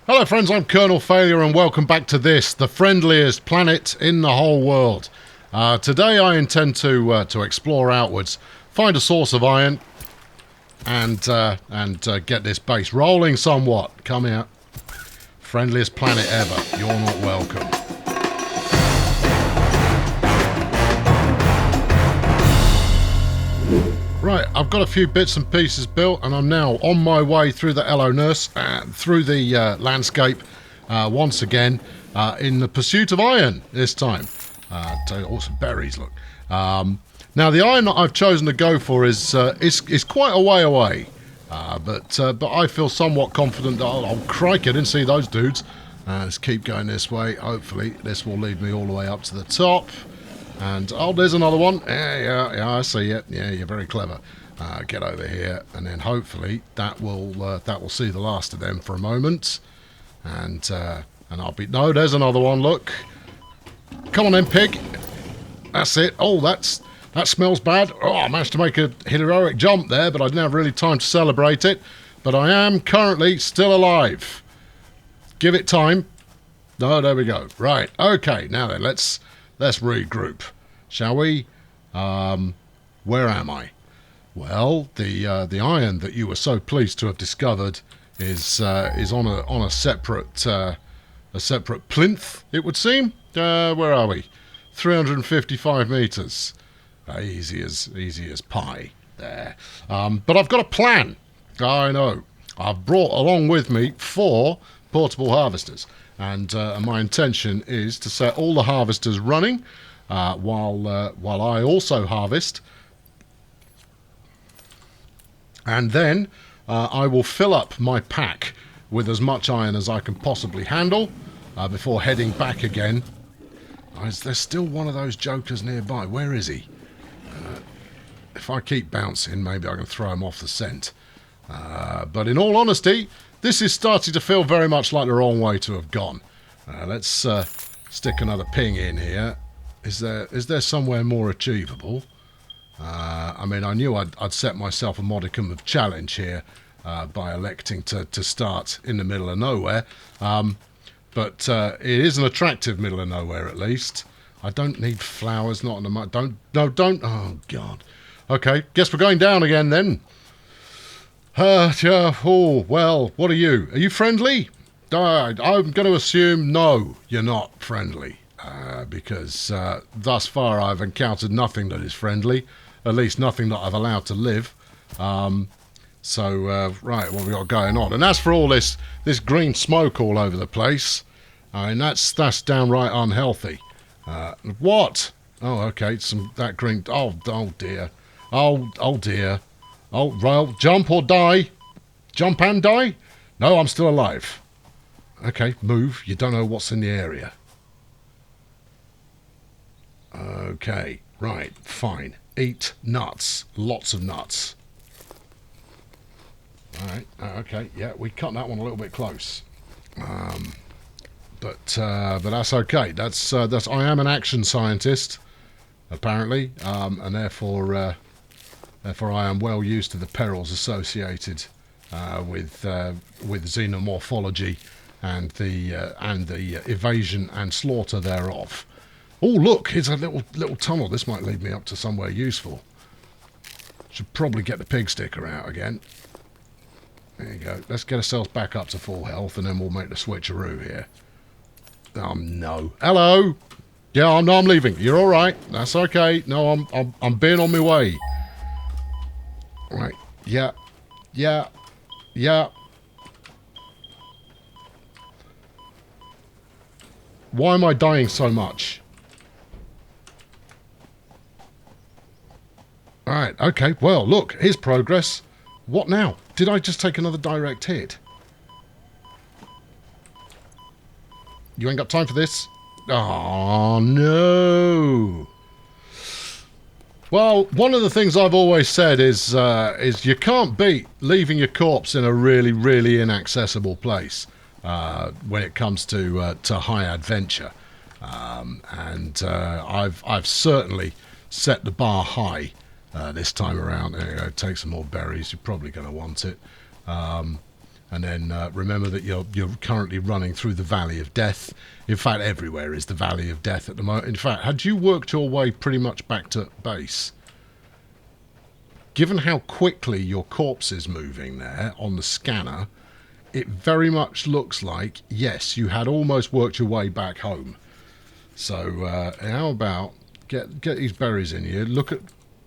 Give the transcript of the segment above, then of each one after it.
Hello friends, I'm Colonel Failure and welcome back to this, the friendliest planet in the whole world. Today I intend to explore outwards, find a source of iron and get this base rolling somewhat. Come here. Friendliest planet ever. You're not welcome. Right, I've got a few bits and pieces built and I'm now on my way through the Hello Nurse, through the landscape once again in the pursuit of iron this time. Awesome berries, look. Now the iron that I've chosen to go for is quite a way away, but I feel somewhat confident that, oh crikey, I didn't see those dudes. Let's keep going this way. Hopefully this will lead me all the way up to the top. And, oh, there's another one. Yeah, I see it. Yeah, you're very clever. Get over here, and then hopefully that will see the last of them for a moment. And I'll be... No, there's another one, look. Come on then, pig. That's it. Oh, that smells bad. Oh, I managed to make a heroic jump there, but I didn't have really time to celebrate it. But I am currently still alive. Give it time. No, there we go. Right, okay, now then, let's regroup, shall we? Where am I? Well, the iron that you were so pleased to have discovered is on a separate plinth, it would seem. Where are we? 355 meters. Easy as pie there. But I've got a plan. I know. I've brought along with me 4 portable harvesters. And my intention is to set all the harvesters running while I also harvest. And then I will fill up my pack with as much iron as I can possibly handle before heading back again. There's still one of those jokers nearby. Where is he? If I keep bouncing, maybe I can throw him off the scent. But in all honesty, this is starting to feel very much like the wrong way to have gone. Let's stick another ping in here. Is there somewhere more achievable? I mean, I knew I'd set myself a modicum of challenge here by electing to start in the middle of nowhere. But it is an attractive middle of nowhere, at least. I don't need flowers, not in the mud. Don't. Oh, God. Okay, guess we're going down again then. Oh, well, what are you? Are you friendly? I'm going to assume no, you're not friendly. Because thus far I've encountered nothing that is friendly. At least nothing that I've allowed to live. Right, what have we got going on? And as for all this green smoke all over the place, I mean, that's downright unhealthy. What? Oh, okay, that green... Oh, dear. Oh, dear. Oh, well, jump or die. Jump and die? No, I'm still alive. Okay, move. You don't know what's in the area. Okay, right, fine. Eat nuts. Lots of nuts. Alright, okay, yeah, we cut that one a little bit close. But that's okay. That's I am an action scientist, apparently, and therefore I am well used to the perils associated with xenomorphology and the evasion and slaughter thereof. Oh, look, here's a little tunnel. This might lead me up to somewhere useful. Should probably get the pig sticker out again. There you go. Let's get ourselves back up to full health, and then we'll make the switcheroo here. No. Hello. Yeah, I'm leaving. You're all right. That's okay. No, I'm being on my way. Right. Yeah. Why am I dying so much? Alright, okay. Well, look, here's progress. What now? Did I just take another direct hit? You ain't got time for this? Oh, no. Well, one of the things I've always said is you can't beat leaving your corpse in a really, really inaccessible place when it comes to high adventure. I've certainly set the bar high this time around. There you go, take some more berries. You're probably going to want it. And then remember that you're currently running through the Valley of Death. In fact, everywhere is the Valley of Death at the moment. In fact, had you worked your way pretty much back to base? Given how quickly your corpse is moving there on the scanner, it very much looks like, yes, you had almost worked your way back home. So how about get these berries in here.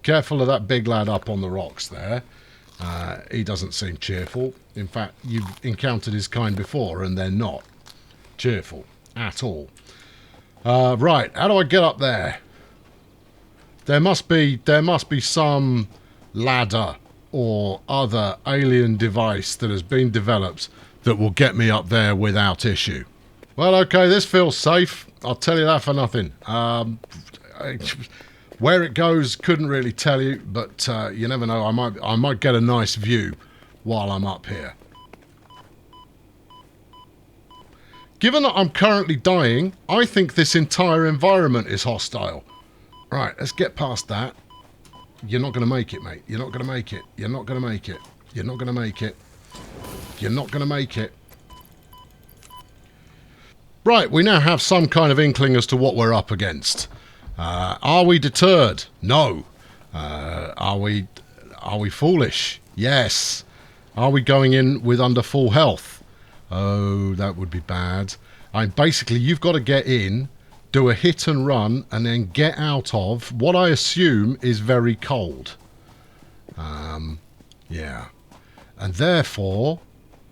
Careful of that big lad up on the rocks there. He doesn't seem cheerful. In fact, you've encountered his kind before and they're not cheerful at all. Right, how do I get up there? There must be some ladder or other alien device that has been developed that will get me up there without issue. Well, okay, this feels safe. I'll tell you that for nothing. Where it goes, couldn't really tell you, but you never know. I might get a nice view while I'm up here. Given that I'm currently dying, I think this entire environment is hostile. Right, let's get past that. You're not going to make it, mate. You're not going to make it. You're not going to make it. You're not going to make it. You're not going to make it. Right, we now have some kind of inkling as to what we're up against. Are we deterred? No. Are we foolish? Yes. Are we going in with under full health? Oh, that would be bad. Basically, you've got to get in, do a hit and run, and then get out of what I assume is very cold. Yeah. And therefore,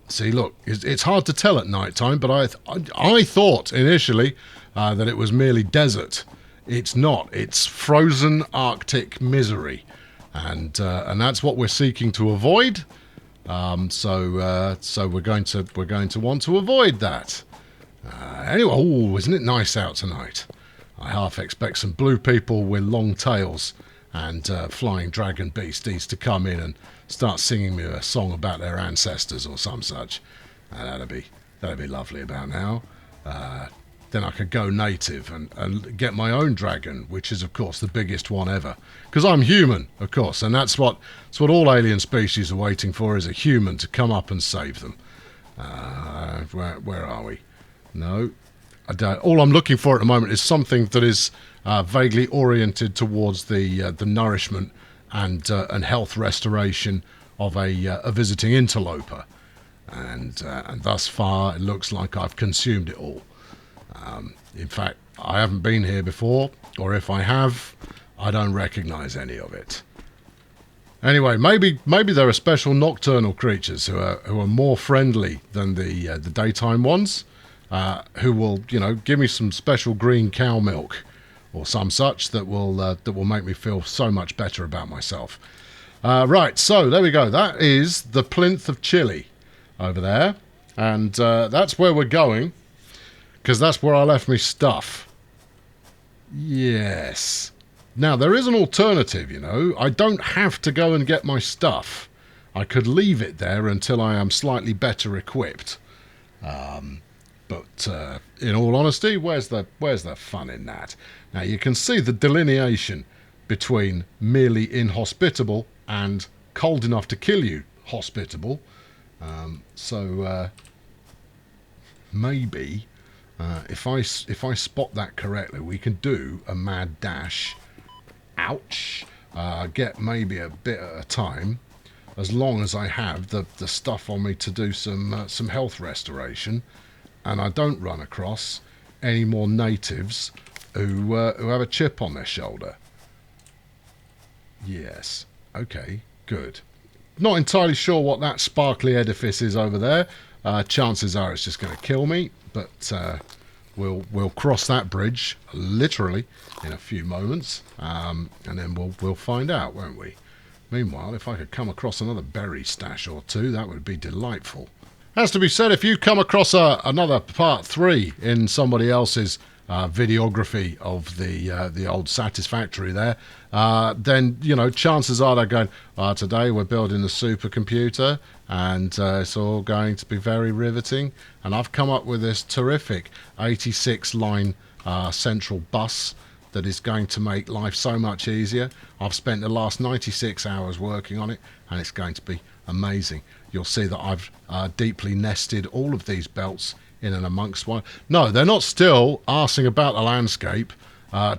see, look, it's hard to tell at night time, but I thought initially that it was merely desert. It's not. It's frozen Arctic misery, and that's what we're seeking to avoid. So we're going to want to avoid that. Anyway, oh, isn't it nice out tonight? I half expect some blue people with long tails and flying dragon beasties to come in and start singing me a song about their ancestors or some such. That'd be lovely about now. Then I could go native and get my own dragon, which is, of course, the biggest one ever. Because I'm human, of course, and that's what all alien species are waiting for, is a human to come up and save them. Where are we? No. All I'm looking for at the moment is something that is vaguely oriented towards the nourishment and health restoration of a visiting interloper. And thus far, it looks like I've consumed it all. In fact, I haven't been here before, or if I have, I don't recognize any of it. Anyway, maybe there are special nocturnal creatures who are more friendly than the daytime ones, who will, give me some special green cow milk or some such that will make me feel so much better about myself. Right, so there we go. That is the plinth of Chile over there, and that's where we're going. Because that's where I left my stuff. Yes. Now, there is an alternative, I don't have to go and get my stuff. I could leave it there until I am slightly better equipped. But in all honesty, where's the fun in that? Now, you can see the delineation between merely inhospitable and cold enough to kill you hospitable. So maybe... if I spot that correctly, we can do a mad dash. Ouch. Get maybe a bit at a time, as long as I have the stuff on me to do some health restoration, and I don't run across any more natives who have a chip on their shoulder. Yes. Okay. Good. Not entirely sure what that sparkly edifice is over there. Chances are it's just going to kill me. But we'll cross that bridge literally in a few moments, and then we'll find out, won't we? Meanwhile, if I could come across another berry stash or two, that would be delightful. Has to be said, if you come across another part 3 in somebody else's videography of the old Satisfactory there, then chances are they're going, today we're building the supercomputer, and it's all going to be very riveting, and I've come up with this terrific 86 line central bus that is going to make life so much easier. I've spent the last 96 hours working on it, and it's going to be amazing. you'll see that I've deeply nested all of these belts in and amongst one. No, they're not still arsing about the landscape,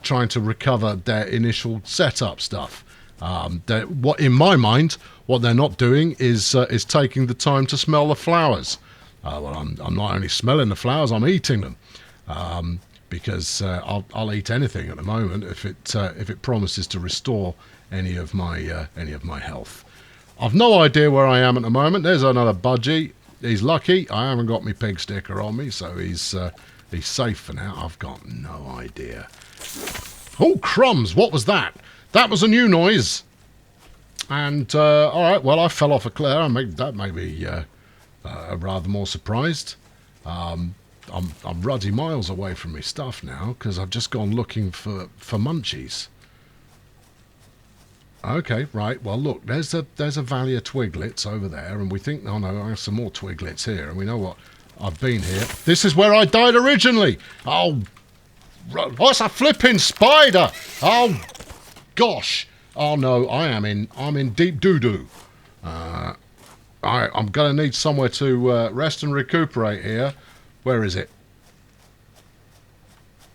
trying to recover their initial setup stuff. What in my mind, what they're not doing is taking the time to smell the flowers. Well, I'm not only smelling the flowers, I'm eating them, because I'll eat anything at the moment if it promises to restore any of my health. I've no idea where I am at the moment. There's another budgie. He's lucky. I haven't got my pig sticker on me, so he's safe for now. I've got no idea. Oh, crumbs! What was that? That was a new noise. And all right, well, I fell off a cliff. That made me rather more surprised. I'm ruddy miles away from my stuff now because I've just gone looking for munchies. Okay, right. Well, look, there's a valley of twiglets over there, and we think, oh no, I have some more twiglets here, and we know what? I've been here. This is where I died originally. Oh, what's a flipping spider? Oh, gosh. Oh no, I'm in deep doo-doo. I'm going to need somewhere to rest and recuperate here. Where is it?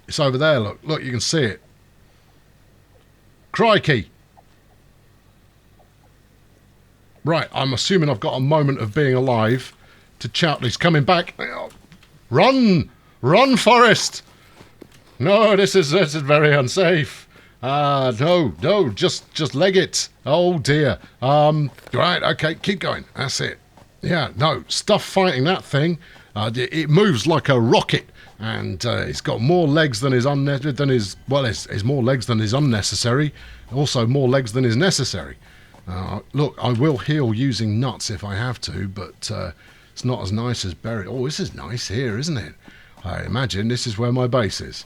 It's over there, look. Look, you can see it. Crikey. Right, I'm assuming I've got a moment of being alive to shout. He's coming back. Run! Run, Forrest! No, this is very unsafe. No, just leg it. Oh dear. Right, okay, keep going. That's it. Yeah, no, stuff fighting that thing. It moves like a rocket, and it's got more legs than is it's more legs than is unnecessary. Also, more legs than is necessary. Look, I will heal using nuts if I have to, but it's not as nice as berry. Oh, this is nice here, isn't it? I imagine this is where my base is,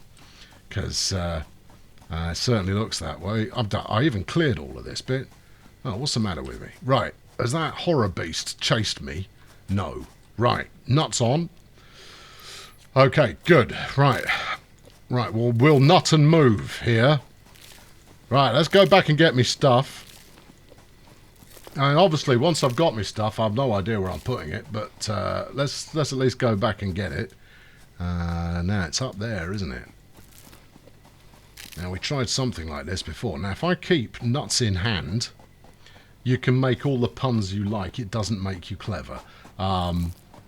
because it certainly looks that way. I even cleared all of this bit. Oh, what's the matter with me? Right, has that horror beast chased me? No. Right, nuts on. Okay, good. Right, well, we'll nut and move here. Right, let's go back and get me stuff. And obviously, once I've got my stuff, I've no idea where I'm putting it, but let's at least go back and get it. Now, it's up there, isn't it? Now, we tried something like this before. Now, if I keep nuts in hand, you can make all the puns you like. It doesn't make you clever.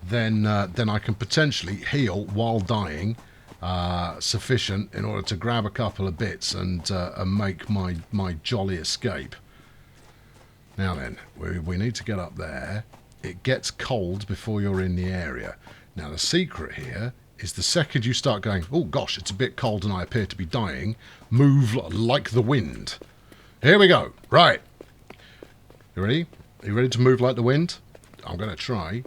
Then I can potentially heal while dying sufficient in order to grab a couple of bits and make my jolly escape. Now then, we need to get up there. It gets cold before you're in the area. Now the secret here is the second you start going, oh gosh, it's a bit cold and I appear to be dying, move like the wind. Here we go. Right. You ready? Are you ready to move like the wind? I'm going to try.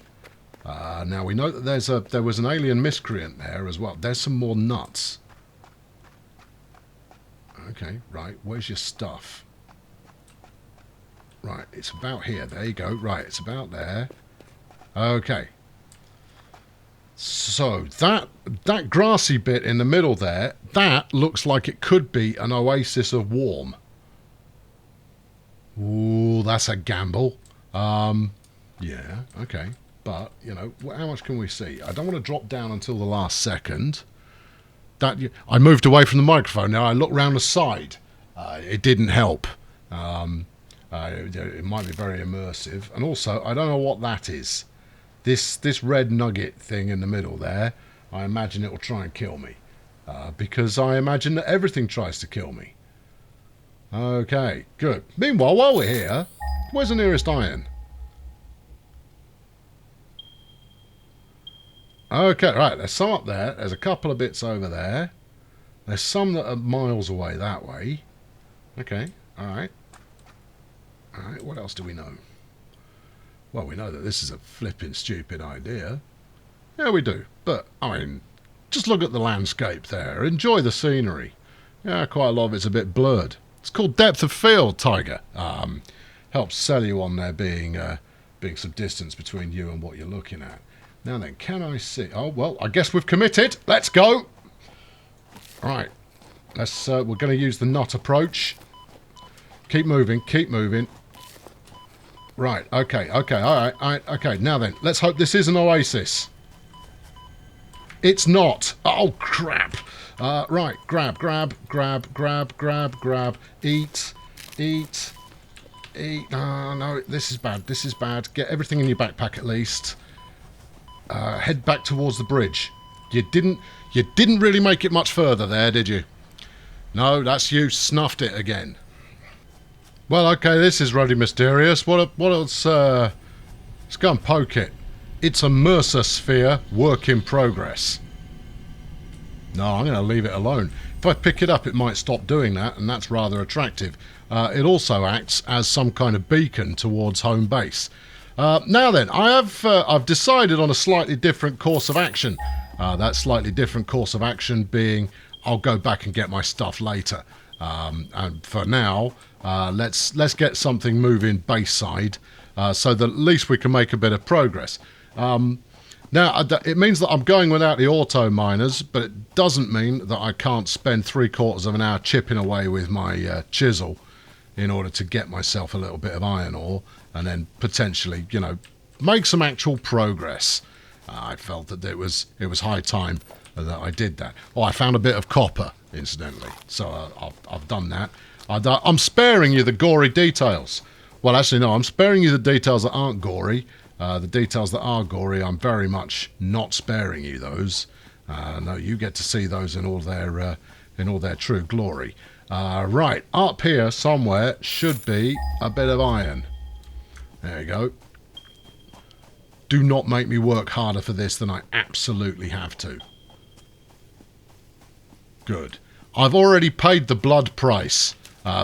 Now we know that there was an alien miscreant there as well. There's some more nuts. Okay, right. Where's your stuff? Right, it's about here. There you go. Right, it's about there. Okay. So that grassy bit in the middle there, that looks like it could be an oasis of warm. Ooh, that's a gamble. Yeah, okay. But, you know, how much can we see? I don't want to drop down until the last second. I moved away from the microphone. Now I look round the side. It didn't help. It might be very immersive. And also, I don't know what that is. This red nugget thing in the middle there, I imagine it will try and kill me. Because I imagine that everything tries to kill me. Okay, good. Meanwhile, while we're here, where's the nearest iron? Okay, right, there's some up there. There's a couple of bits over there. There's some that are miles away that way. Okay, alright. Alright, what else do we know? Well, we know that this is a flipping stupid idea. Yeah, we do. But, I mean, just look at the landscape there. Enjoy the scenery. Yeah, quite a lot of it's a bit blurred. It's called depth of field, Tiger. Helps sell you on there being some distance between you and what you're looking at. Now then, can I see? Oh, well, I guess we've committed. Let's go. Right. We're going to use the nut approach. Keep moving, keep moving. Right, okay, alright, okay. Now then, let's hope this is an oasis. It's not. Oh, crap. Right, grab. Eat. No, this is bad. Get everything in your backpack at least. Head back towards the bridge. You didn't really make it much further there, did you? No, that's you snuffed it again. Well, okay, this is really mysterious. What else? Let's go and poke it. It's a Mercer sphere, work in progress. No, I'm going to leave it alone. If I pick it up, it might stop doing that, and that's rather attractive. It also acts as some kind of beacon towards home base. Now then, I've decided on a slightly different course of action. That slightly different course of action being I'll go back and get my stuff later. And for now, let's get something moving base side so that at least we can make a bit of progress. Now, it means that I'm going without the auto miners, but it doesn't mean that I can't spend 3/4 of an hour chipping away with my chisel in order to get myself a little bit of iron ore and then potentially, you know, make some actual progress. I felt that it was high time that I did that. Oh, I found a bit of copper, incidentally, so I've done that. I'm sparing you the gory details. Well, actually, no, I'm sparing you the details that aren't gory. The details that are gory, I'm very much not sparing you those. No, you get to see those in all their true glory. Right, up here somewhere should be a bit of iron. There you go. Do not make me work harder for this than I absolutely have to. Good. I've already paid the blood price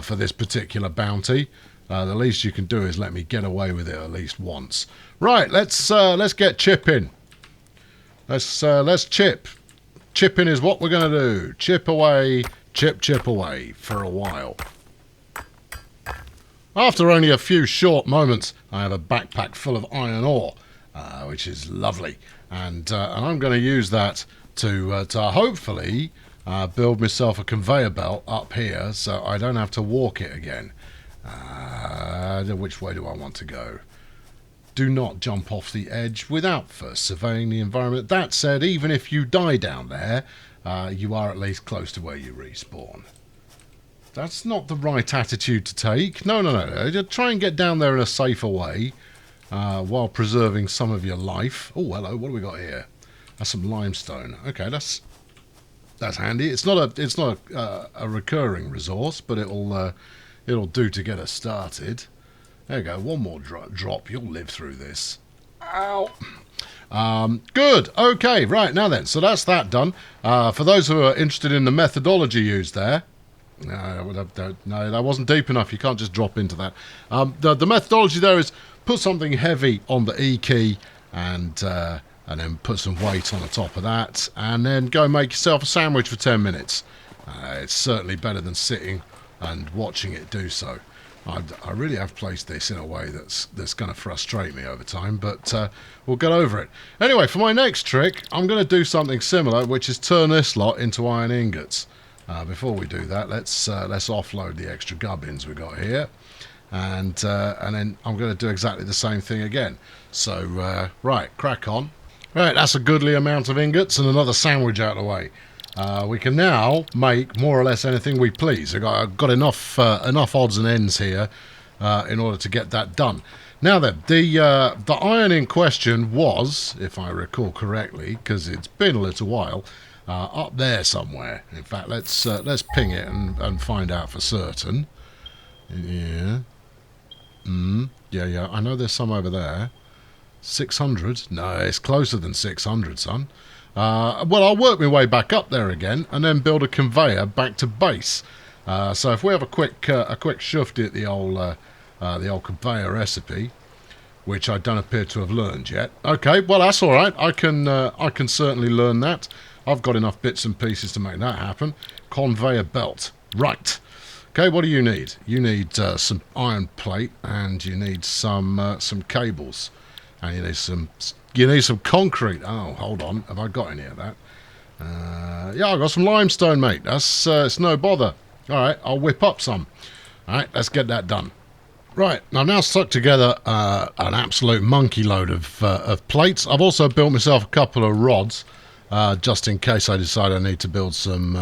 for this particular bounty. The least you can do is let me get away with it at least once. Right, let's get chipping. Let's chip. Chipping is what we're going to do. Chip away, chip away for a while. After only a few short moments, I have a backpack full of iron ore, which is lovely, and I'm going to use that to hopefully build myself a conveyor belt up here, so I don't have to walk it again. Which way do I want to go? Do not jump off the edge without first surveying the environment. That said, even if you die down there, you are at least close to where you respawn. That's not the right attitude to take. No. Try and get down there in a safer way while preserving some of your life. Oh, hello. What do we got here? That's some limestone. Okay, that's handy. It's not a recurring resource, but it'll do to get us started. There you go. One more drop. You'll live through this. Ow. Good. Okay. Right. Now then. So that's that done. For those who are interested in the methodology used there. No, that wasn't deep enough. You can't just drop into that. The methodology there is put something heavy on the E key and then put some weight on the top of that, and then go make yourself a sandwich for 10 minutes. It's certainly better than sitting and watching it do so. I really have placed this in a way that's going to frustrate me over time, but we'll get over it. Anyway, for my next trick, I'm going to do something similar, which is turn this lot into iron ingots. Before we do that, let's offload the extra gubbins we got here, and then I'm going to do exactly the same thing again. So right, crack on. Right, that's a goodly amount of ingots and another sandwich out of the way. We can now make more or less anything we please. I've got enough odds and ends here in order to get that done. Now then, the iron in question was, if I recall correctly, because it's been a little while, up there somewhere. In fact, let's ping it and find out for certain. Yeah. Yeah. I know there's some over there. 600? No, it's closer than 600, son. Well, I'll work my way back up there again and then build a conveyor back to base. So if we have a quick shufty at the old conveyor recipe, which I don't appear to have learned yet. Okay, well that's all right. I can certainly learn that. I've got enough bits and pieces to make that happen. Conveyor belt. Right. Okay, what do you need? You need some iron plate, and you need some cables, and you need some concrete. Oh, hold on. Have I got any of that? Yeah, I've got some limestone, mate. That's it's no bother. All right, I'll whip up some. All right, let's get that done. Right, I've now stuck together an absolute monkey load of plates. I've also built myself a couple of rods, just in case I decide I need to build some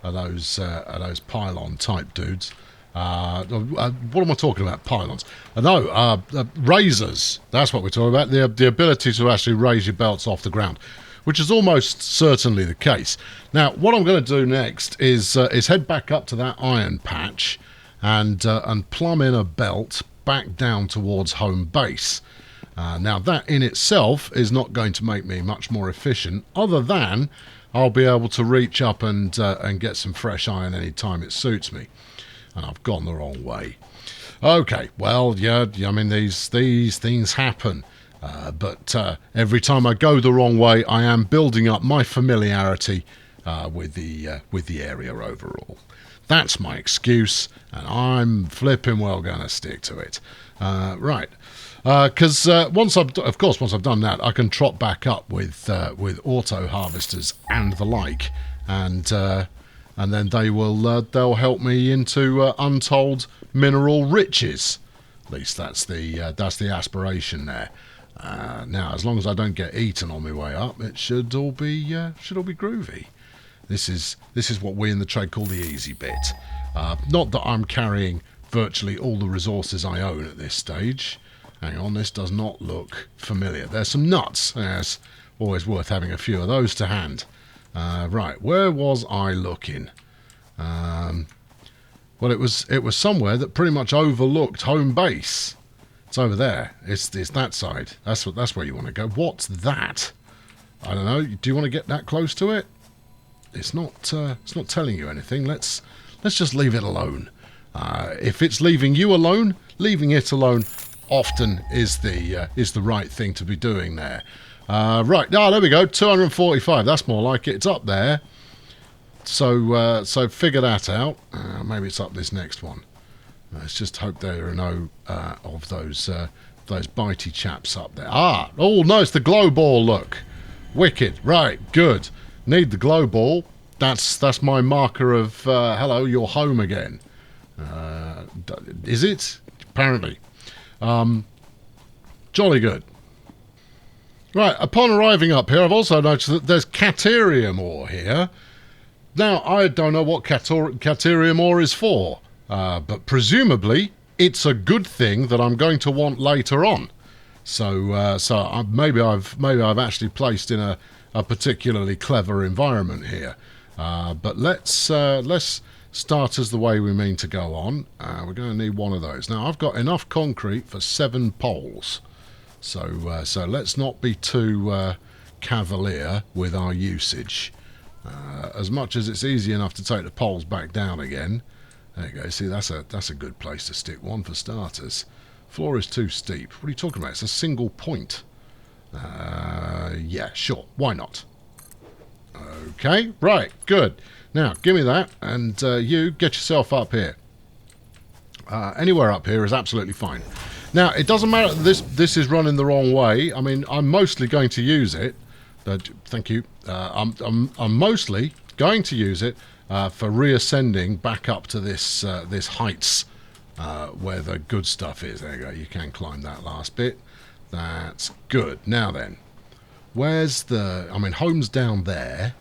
of those pylon type dudes. What am I talking about? Pylons? No, razors. That's what we're talking about. The ability to actually raise your belts off the ground, which is almost certainly the case. Now, what I'm going to do next is head back up to that iron patch and plumb in a belt back down towards home base. Now, that in itself is not going to make me much more efficient, other than I'll be able to reach up and get some fresh iron any time it suits me. And I've gone the wrong way. Okay, well, yeah, I mean, these things happen. But every time I go the wrong way, I am building up my familiarity with the area overall. That's my excuse, and I'm flipping well going to stick to it. Right, because once I've done that, I can trot back up with auto harvesters and the like, and then they'll help me into untold mineral riches. At least that's the aspiration there. Now, as long as I don't get eaten on my way up, it should all be groovy. This is what we in the trade call the easy bit. Not that I'm carrying virtually all the resources I own at this stage. Hang on, this does not look familiar. There's some nuts. It's always worth having a few of those to hand. Right, where was I looking? Well, it was somewhere that pretty much overlooked home base. It's over there. It's that side. That's where you want to go. What's that? I don't know. Do you want to get that close to it? It's not telling you anything. Let's just leave it alone. If it's leaving you alone, leaving it alone often is the right thing to be doing there. Right. Oh, there we go. 245. That's more like it. It's up there. So figure that out. Maybe it's up this next one. Let's just hope there are no of those bitey chaps up there. Oh no, it's the glow ball. Look, wicked. Right, good. Need the glow ball. That's my marker of hello, you're home again. Is it? Apparently. Jolly good. Right, upon arriving up here, I've also noticed that there's caterium ore here. Now, I don't know what caterium ore is for. But presumably it's a good thing that I'm going to want later on. So maybe I've actually placed in a particularly clever environment here. But let's start as the way we mean to go on. We're going to need one of those. Now I've got enough concrete for 7 poles. So let's not be too cavalier with our usage. As much as it's easy enough to take the poles back down again. There you go. See, that's a good place to stick one for starters. Floor is too steep. What are you talking about? It's a single point. Yeah, sure. Why not? Okay, right, good. Now, give me that, and you get yourself up here. Anywhere up here is absolutely fine. Now, it doesn't matter that this is running the wrong way. I mean, I'm mostly going to use it. Thank you. I'm mostly going to use it for reascending back up to this heights where the good stuff is. There you go. You can climb that last bit. That's good. Now then, where's the? I mean, home's down there,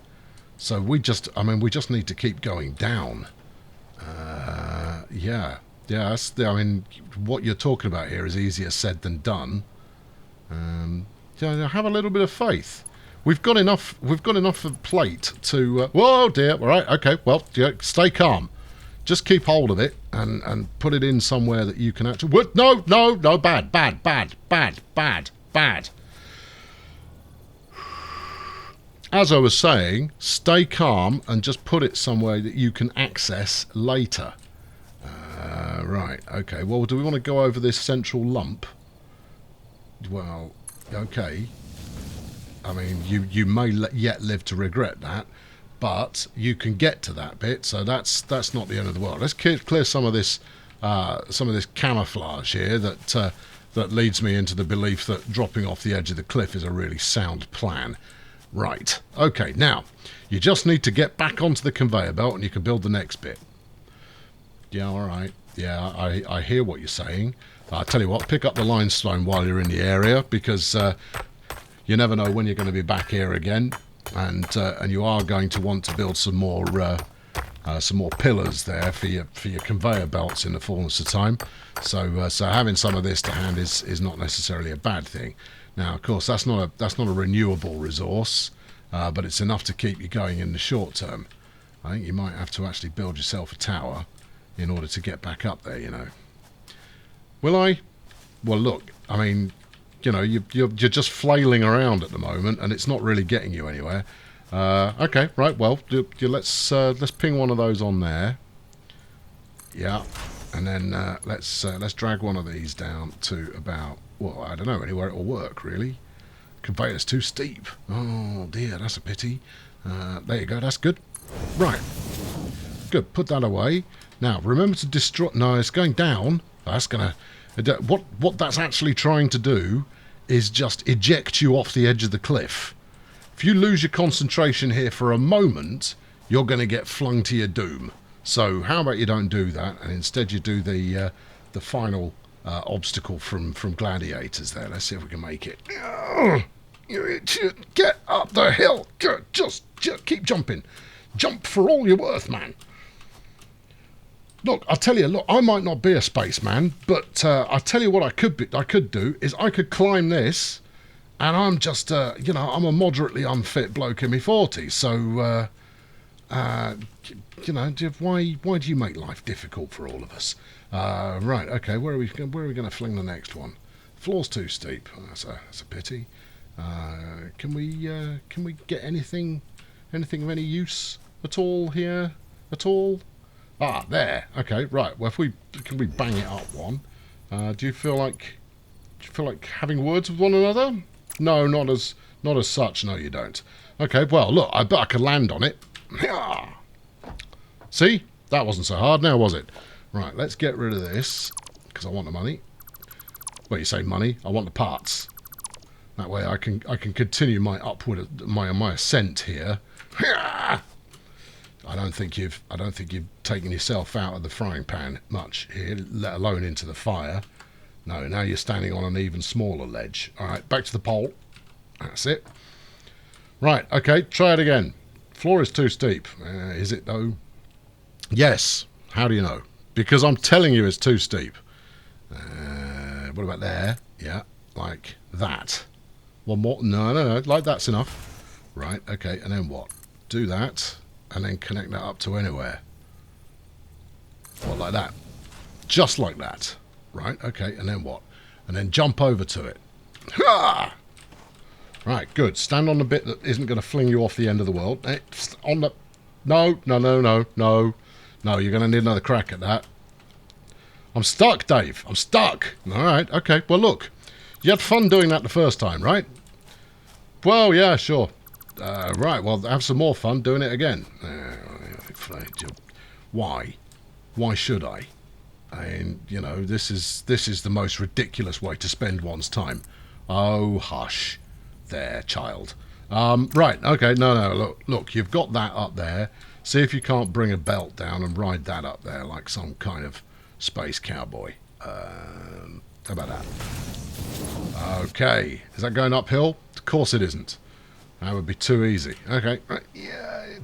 so we just need to keep going down. Yeah. I mean, what you're talking about here is easier said than done. Have a little bit of faith. We've got enough of plate to... whoa, dear. All right, okay. Well, yeah, stay calm. Just keep hold of it and put it in somewhere that you can actually... What? No, bad. As I was saying, stay calm and just put it somewhere that you can access later. Right, okay. Well, do we want to go over this central lump? Well, okay. I mean, you may yet live to regret that, but you can get to that bit, so that's not the end of the world. Let's clear some of this camouflage here that leads me into the belief that dropping off the edge of the cliff is a really sound plan. Right. Okay. Now, you just need to get back onto the conveyor belt, and you can build the next bit. Yeah. All right. Yeah, I hear what you're saying. I'll tell you what, pick up the limestone while you're in the area, because you never know when you're going to be back here again, and you are going to want to build some more pillars there for your conveyor belts in the fullness of time. So having some of this to hand is not necessarily a bad thing. Now, of course, that's not a renewable resource, but it's enough to keep you going in the short term. I think you might have to actually build yourself a tower in order to get back up there, you know. Will I? Well, look, I mean, you know, you're just flailing around at the moment, and it's not really getting you anywhere. Okay, right. Well, let's ping one of those on there. Yeah, and then let's drag one of these down to about, well, I don't know, anywhere it'll work really. Conveyor's too steep. Oh dear, that's a pity. There you go. That's good. Right. Good. Put that away. Now remember to destroy. No, it's going down. That's gonna. What that's actually trying to do is just eject you off the edge of the cliff. If you lose your concentration here for a moment, you're going to get flung to your doom. So how about you don't do that, and instead you do the final obstacle from Gladiators there. Let's see if we can make it. Get up the hill. Just keep jumping. Jump for all you're worth, man. Look, I'll tell you, look, I might not be a spaceman, but I'll tell you what I could do is I could climb this, and I'm just, you know, I'm a moderately unfit bloke in my 40s, so, you know, why do you make life difficult for all of us? Right, okay, where are we going to fling the next one? Floor's too steep. That's a pity. Can we get anything of any use at all here? At all? Ah, there. Okay, right. Well, can we bang it up one? Do you feel like having words with one another? No, not as such. No, you don't. Okay. Well, look. I bet I could land on it. See, that wasn't so hard, now was it? Right. Let's get rid of this because I want the money. Well, you say money. I want the parts. That way, I can continue my my ascent here. I don't think you've taken yourself out of the frying pan much here, let alone into the fire. No, now you're standing on an even smaller ledge. All right, back to the pole. That's it. Right, okay, try it again. Floor is too steep. Is it though? Yes. How do you know? Because I'm telling you it's too steep. What about there? Yeah, like that. One more. No. Like that's enough. Right, okay, and then what? Do that. And then connect that up to anywhere. What, like that? Just like that. Right, okay, and then what? And then jump over to it. Ha! Right, good. Stand on the bit that isn't going to fling you off the end of the world. On the... No, you're going to need another crack at that. I'm stuck, Dave. I'm stuck. All right, okay. Well, look. You had fun doing that the first time, right? Well, yeah, sure. Right, well, have some more fun doing it again. Why? Why should I? I mean, you know, this is the most ridiculous way to spend one's time. Oh, hush. There, child. Right, okay, no, look, you've got that up there. See if you can't bring a belt down and ride that up there like some kind of space cowboy. How about that? Okay, is that going uphill? Of course it isn't. That would be too easy. Okay, right. Yeah.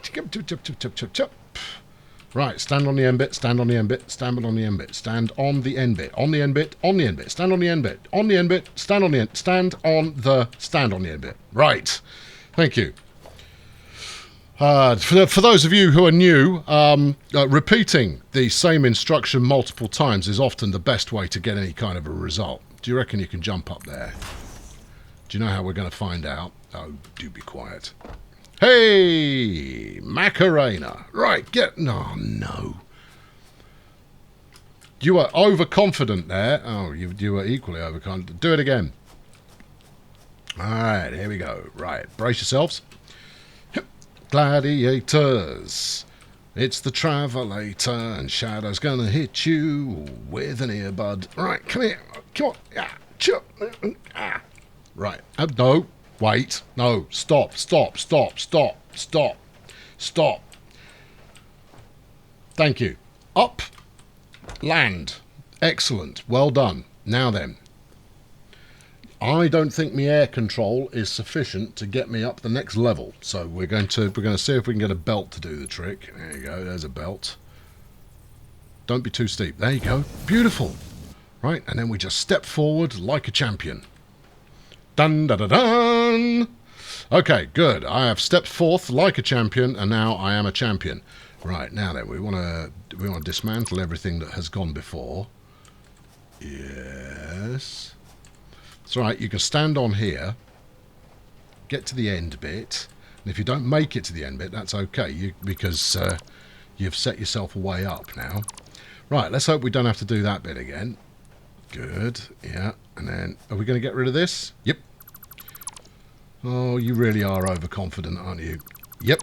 Right, stand on the end bit, stand on the end bit, stand on the end bit, stand on the end bit, on the end bit, on the end bit, stand on the end bit, on the end bit, stand on the end, stand on the end bit. Right. Thank you. For those of you who are new, repeating the same instruction multiple times is often the best way to get any kind of a result. Do you reckon you can jump up there? Do you know how we're going to find out? Oh, do be quiet. Hey, Macarena. Right, no. You were overconfident there. Oh, you were equally overconfident. Do it again. All right, here we go. Right, brace yourselves. Gladiators. It's the Travelator, and Shadow's going to hit you with an earbud. Right, come here. Come on. Right. No. Wait. No. Stop. Thank you. Up. Land. Excellent. Well done. Now then. I don't think my air control is sufficient to get me up the next level. So we're going to see if we can get a belt to do the trick. There you go. There's a belt. Don't be too steep. There you go. Beautiful. Right, and then we just step forward like a champion. Dun da da dun. Okay, good. I have stepped forth like a champion, and now I am a champion. Right, now then, we want to dismantle everything that has gone before. Yes. That's right, you can stand on here, get to the end bit, and if you don't make it to the end bit, that's okay, because you've set yourself a way up now. Right, let's hope we don't have to do that bit again. Good, yeah, and then, are we going to get rid of this? Yep. Oh, you really are overconfident, aren't you? Yep.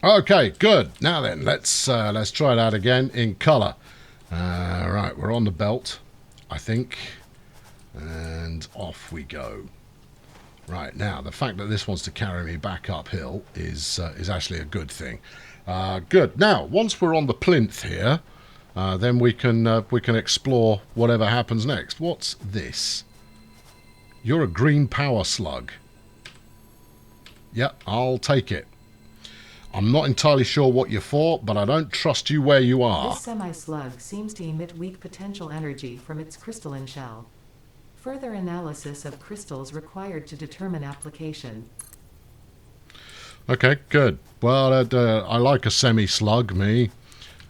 Okay, good. Now then, let's try that again in colour. Right, we're on the belt, I think, and off we go. Right, now, the fact that this wants to carry me back uphill is actually a good thing. Good. Now, once we're on the plinth here, then we can explore whatever happens next. What's this? You're a green power slug. Yep, I'll take it. I'm not entirely sure what you're for, but I don't trust you where you are. This semi-slug seems to emit weak potential energy from its crystalline shell. Further analysis of crystals required to determine application. Okay, good. Well, I like a semi-slug, me.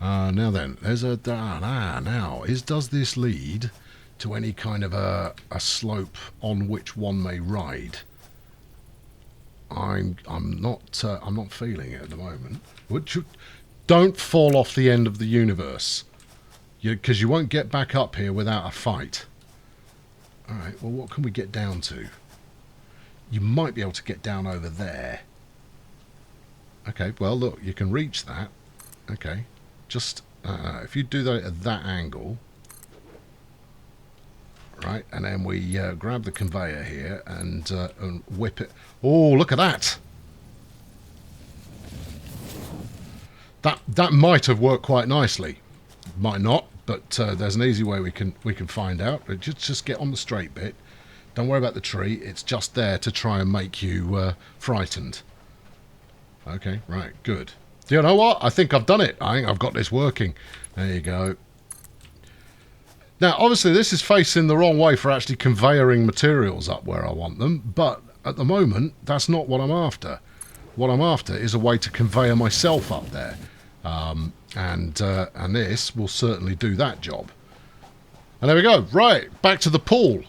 Now then, there's a... does this lead to any kind of a slope on which one may ride? I'm not feeling it at the moment. Don't fall off the end of the universe, because you won't get back up here without a fight. All right. Well, what can we get down to? You might be able to get down over there. Okay. Well, look, you can reach that. Okay. Just if you do that at that angle. Right, and then we grab the conveyor here and whip it. Oh, look at that! That might have worked quite nicely. Might not, but there's an easy way we can find out. Just get on the straight bit. Don't worry about the tree. It's just there to try and make you frightened. Okay, right, good. Do you know what? I think I've done it. I think I've got this working. There you go. Now, obviously, this is facing the wrong way for actually conveying materials up where I want them, but at the moment, that's not what I'm after. What I'm after is a way to convey myself up there, and this will certainly do that job. And there we go. Right, back to the pool.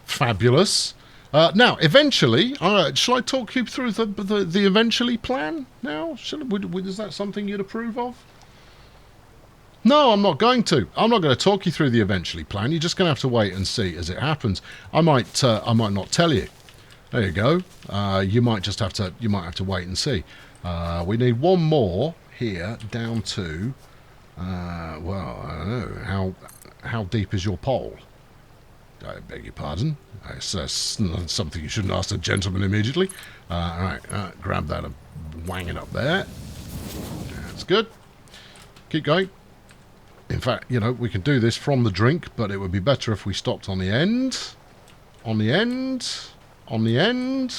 Fabulous. Now, eventually, shall I talk you through the eventually plan now? Is that something you'd approve of? No, I'm not going to. I'm not going to talk you through the eventually plan. You're just going to have to wait and see as it happens. I might not tell you. There you go. You might have to wait and see. We need one more here down to. Well, I don't know how deep is your pole. I beg your pardon. It's something you shouldn't ask a gentleman immediately. All right, grab that and wang it up there. That's good. Keep going. In fact, we can do this from the drink, but it would be better if we stopped on the end. On the end. On the end.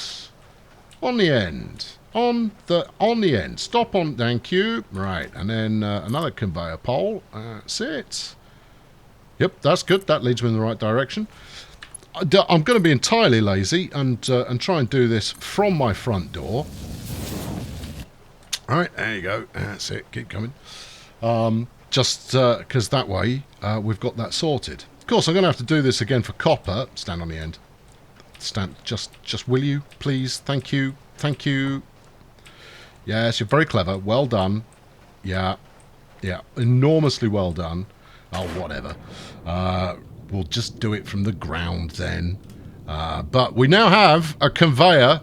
On the end. On the end. Stop on... Thank you. Right, and then another conveyor pole. That's it. Yep, that's good. That leads me in the right direction. I'm going to be entirely lazy and try and do this from my front door. All right, there you go. That's it. Keep coming. Just because that way we've got that sorted. Of course, I'm going to have to do this again for copper. Stand on the end. Stand. Just will you, please? Thank you. Thank you. Yes, you're very clever. Well done. Yeah. Enormously well done. Oh, whatever. We'll just do it from the ground then. But we now have a conveyor.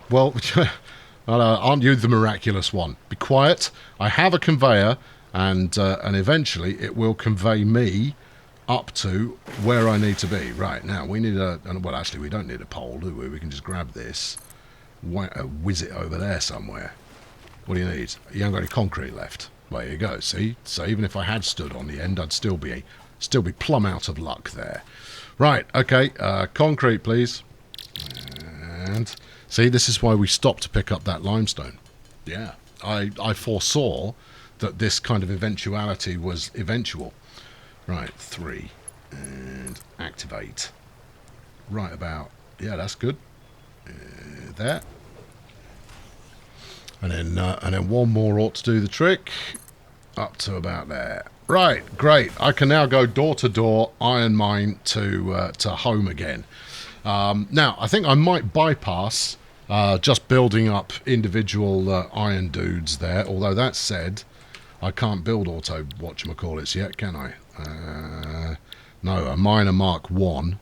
Well, aren't you the miraculous one? Be quiet. I have a conveyor. And eventually it will convey me up to where I need to be. Right, now we need well, actually we don't need a pole, do we? We can just grab this, whiz it over there somewhere. What do you need? You haven't got any concrete left. There you go. See, so even if I had stood on the end, I'd still be plumb out of luck there. Right. Okay. Concrete, please. And see, this is why we stopped to pick up that limestone. Yeah, I foresaw that this kind of eventuality was eventual. Right, 3 and activate. Right about, yeah, that's good. There. And then one more ought to do the trick. Up to about there. Right, great. I can now go door to door, iron mine to home again. Now, I think I might bypass just building up individual iron dudes there. Although that said, I can't build auto whatchamacallits yet, can I? No, a miner Mark 1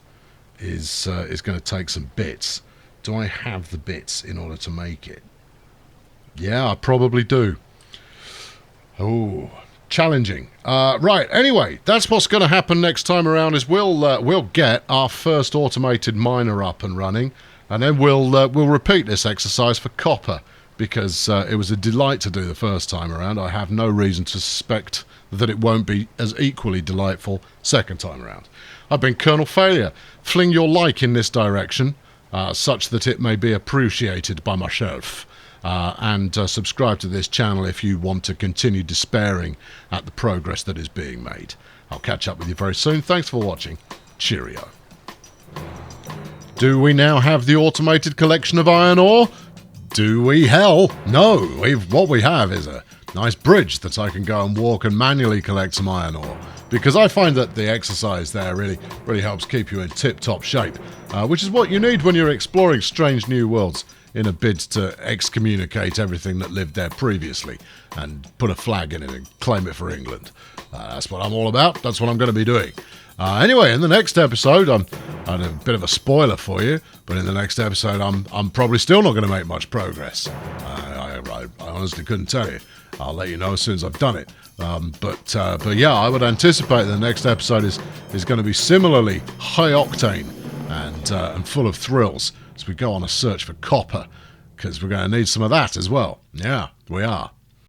is going to take some bits. Do I have the bits in order to make it? Yeah, I probably do. Oh, challenging. Right, anyway, that's what's going to happen next time around is we'll get our first automated miner up and running, and then we'll repeat this exercise for copper, because it was a delight to do the first time around. I have no reason to suspect that it won't be as equally delightful second time around. I've been Colonel Failure. Fling your like in this direction, such that it may be appreciated by myself. And subscribe to this channel if you want to continue despairing at the progress that is being made. I'll catch up with you very soon. Thanks for watching. Cheerio. Do we now have the automated collection of iron ore? Do we? Hell, no. What we have is a nice bridge that I can go and walk and manually collect some iron ore. Because I find that the exercise there really helps keep you in tip-top shape, which is what you need when you're exploring strange new worlds in a bid to excommunicate everything that lived there previously and put a flag in it and claim it for England. That's what I'm all about. That's what I'm going to be doing. Anyway, in the next episode, I'm a bit of a spoiler for you, but in the next episode, I'm probably still not going to make much progress. I honestly couldn't tell you. I'll let you know as soon as I've done it. But yeah, I would anticipate the next episode is going to be similarly high octane and full of thrills as we go on a search for copper, because we're going to need some of that as well. Yeah, we are.